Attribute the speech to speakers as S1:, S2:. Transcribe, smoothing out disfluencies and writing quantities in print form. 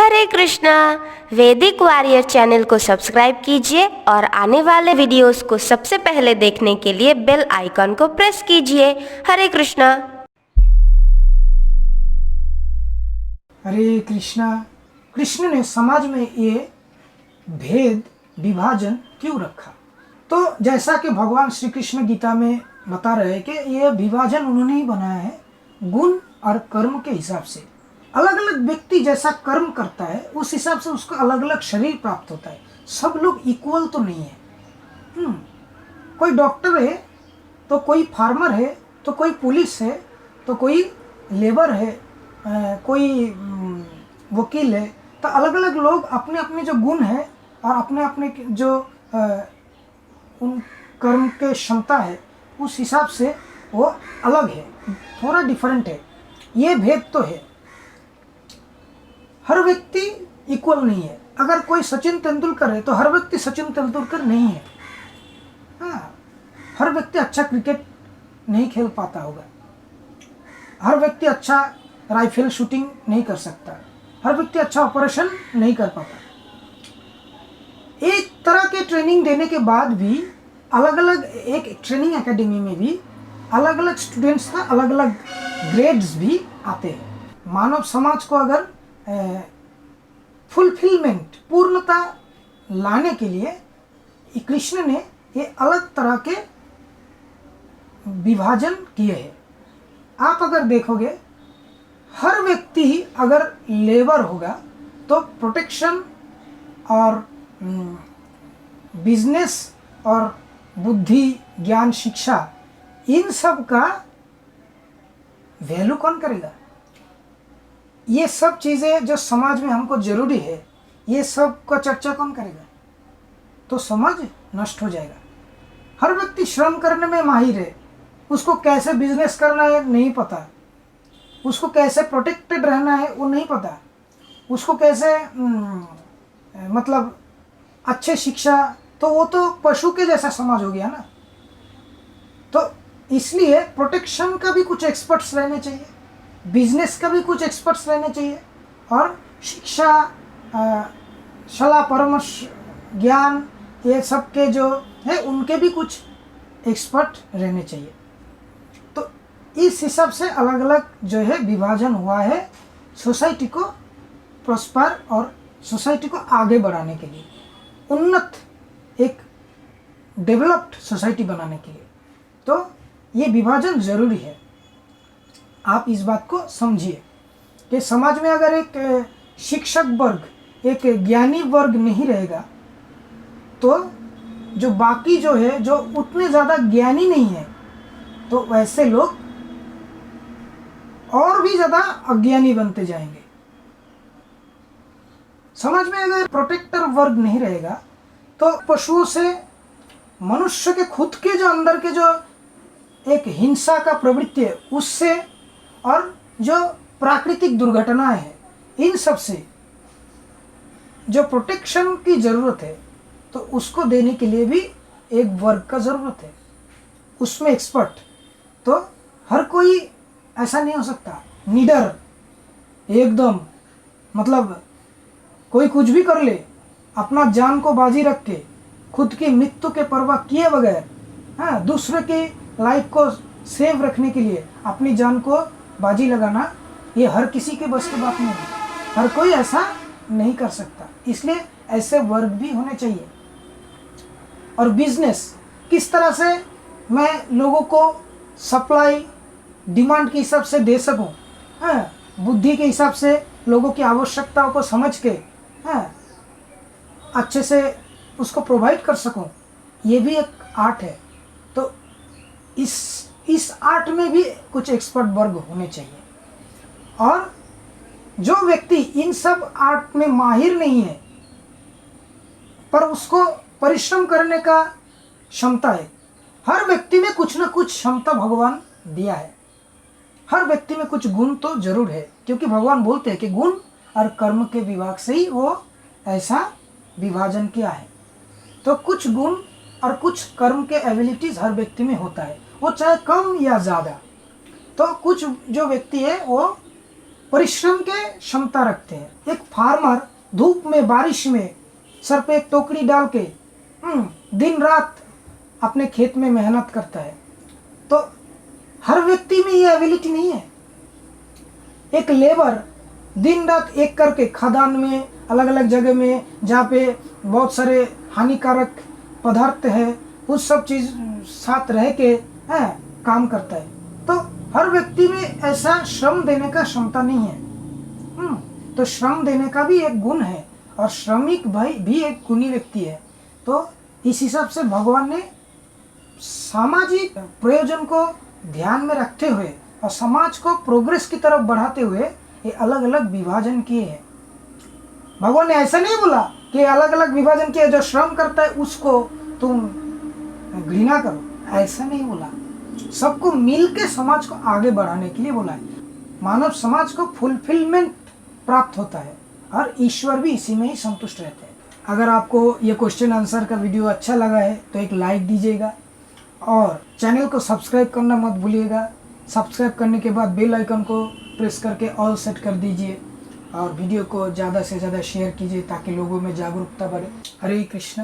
S1: हरे कृष्णा। वैदिक warrior channel को subscribe कीजिए और आने वाले वीडियोस को सबसे पहले देखने के लिए बेल आइकन को प्रेस कीजिए। हरे कृष्णा।
S2: हरे कृष्णा। कृष्ण ने समाज में ये भेद विभाजन क्यों रखा? तो जैसा कि भगवान श्री कृष्ण गीता में बता रहे हैं कि ये विभाजन उन्होंने ही बनाया है गुण और कर्म के हिसाब से। अलग अलग व्यक्ति जैसा कर्म करता है उस हिसाब से उसको अलग अलग शरीर प्राप्त होता है। सब लोग इक्वल तो नहीं है। कोई डॉक्टर है तो कोई फार्मर है तो कोई पुलिस है तो कोई लेबर है, कोई वकील है। तो अलग अलग लोग अपने अपने जो गुण है और अपने अपने जो उन कर्म के क्षमता है उस हिसाब से वो अलग है, थोड़ा डिफरेंट है। ये भेद तो है। हर व्यक्ति इक्वल नहीं है। अगर कोई सचिन तेंदुलकर है तो हर व्यक्ति सचिन तेंदुलकर नहीं है। हाँ, हर व्यक्ति अच्छा क्रिकेट नहीं खेल पाता होगा। हर व्यक्ति अच्छा राइफल शूटिंग नहीं कर सकता। हर व्यक्ति अच्छा ऑपरेशन नहीं कर पाता। एक तरह के ट्रेनिंग देने के बाद भी अलग अलग एक ट्रेनिंग एकेडमी में भी अलग अलग स्टूडेंट्स का अलग अलग ग्रेड्स भी आते हैं। मानव समाज को अगर फुलफिलमेंट पूर्णता लाने के लिए कृष्ण ने ये अलग तरह के विभाजन किए हैं। आप अगर देखोगे हर व्यक्ति अगर लेबर होगा तो प्रोटेक्शन और बिजनेस और बुद्धि ज्ञान शिक्षा इन सब का वैल्यू कौन करेगा? ये सब चीज़ें जो समाज में हमको जरूरी है ये सब का चर्चा कौन करेगा? तो समाज नष्ट हो जाएगा। हर व्यक्ति श्रम करने में माहिर है, उसको कैसे बिजनेस करना है नहीं पता, उसको कैसे प्रोटेक्टेड रहना है वो नहीं पता, उसको कैसे मतलब अच्छे शिक्षा, तो वो तो पशु के जैसा समाज हो गया ना। तो इसलिए प्रोटेक्शन का भी कुछ एक्सपर्ट्स रहने चाहिए, बिजनेस का भी कुछ एक्सपर्ट्स रहने चाहिए और शिक्षा सलाह परामर्श ज्ञान ये सब के जो है उनके भी कुछ एक्सपर्ट रहने चाहिए। तो इस हिसाब से अलग अलग जो है विभाजन हुआ है सोसाइटी को प्रॉस्पर और सोसाइटी को आगे बढ़ाने के लिए, उन्नत एक डेवलप्ड सोसाइटी बनाने के लिए। तो ये विभाजन ज़रूरी है। आप इस बात को समझिए कि समाज में अगर एक शिक्षक वर्ग, एक ज्ञानी वर्ग नहीं रहेगा तो जो बाकी जो है जो उतने ज़्यादा ज्ञानी नहीं है तो वैसे लोग और भी ज़्यादा अज्ञानी बनते जाएंगे। समाज में अगर प्रोटेक्टर वर्ग नहीं रहेगा तो पशुओं से मनुष्य के खुद के जो अंदर के जो एक हिंसा का प्रवृत्ति है उससे और जो प्राकृतिक दुर्घटनाएं हैं इन सब से जो प्रोटेक्शन की ज़रूरत है तो उसको देने के लिए भी एक वर्ग का ज़रूरत है, उसमें एक्सपर्ट। तो हर कोई ऐसा नहीं हो सकता निडर एकदम, मतलब कोई कुछ भी कर ले, अपना जान को बाजी रख के खुद की मृत्यु के परवाह किए बगैर, हाँ, दूसरे की लाइफ को सेव रखने के लिए अपनी जान को बाजी लगाना ये हर किसी के बस की बात नहीं है। हर कोई ऐसा नहीं कर सकता, इसलिए ऐसे वर्ग भी होने चाहिए। और बिजनेस किस तरह से मैं लोगों को सप्लाई डिमांड के हिसाब से दे सकूं, हाँ, बुद्धि के हिसाब से लोगों की आवश्यकताओं को समझ के, हाँ, अच्छे से उसको प्रोवाइड कर सकूं, ये भी एक आर्ट है। तो इस आर्ट में भी कुछ एक्सपर्ट वर्ग होने चाहिए। और जो व्यक्ति इन सब आर्ट में माहिर नहीं है पर उसको परिश्रम करने का क्षमता है, हर व्यक्ति में कुछ ना कुछ क्षमता भगवान दिया है। हर व्यक्ति में कुछ गुण तो जरूर है, क्योंकि भगवान बोलते हैं कि गुण और कर्म के विभाग से ही वो ऐसा विभाजन किया है। तो कुछ गुण और कुछ कर्म के एबिलिटीज हर व्यक्ति में होता है, वो चाहे कम या ज़्यादा। तो कुछ जो व्यक्ति है वो परिश्रम के क्षमता रखते हैं। एक फार्मर धूप में बारिश में सर पे एक टोकरी डाल के दिन रात अपने खेत में मेहनत करता है। तो हर व्यक्ति में ये एबिलिटी नहीं है। एक लेबर दिन रात एक करके खदान में अलग अलग जगह में जहाँ पे बहुत सारे हानिकारक पदार्थ है उस सब चीज़ साथ रह के काम करता है। तो हर व्यक्ति में ऐसा श्रम देने का क्षमता नहीं है। तो श्रम देने का भी एक गुण है और श्रमिक भाई भी एक गुणी व्यक्ति है। तो इस हिसाब से भगवान ने सामाजिक प्रयोजन को ध्यान में रखते हुए और समाज को प्रोग्रेस की तरफ बढ़ाते हुए ये अलग अलग विभाजन किए हैं। भगवान ने ऐसा नहीं बोला कि अलग अलग विभाजन किए, जो श्रम करता है उसको तुम घृणा करो, ऐसा नहीं बोला। सबको मिल के समाज को आगे बढ़ाने के लिए बोला है। मानव समाज को फुलफिलमेंट प्राप्त होता है और ईश्वर भी इसी में ही संतुष्ट रहते हैं। अगर आपको ये क्वेश्चन आंसर का वीडियो अच्छा लगा है तो एक लाइक दीजिएगा और चैनल को सब्सक्राइब करना मत भूलिएगा। सब्सक्राइब करने के बाद बेल आइकन को प्रेस करके ऑल सेट कर दीजिए और वीडियो को ज़्यादा से ज़्यादा शेयर कीजिए ताकि लोगों में जागरूकता बढ़े। हरे कृष्ण।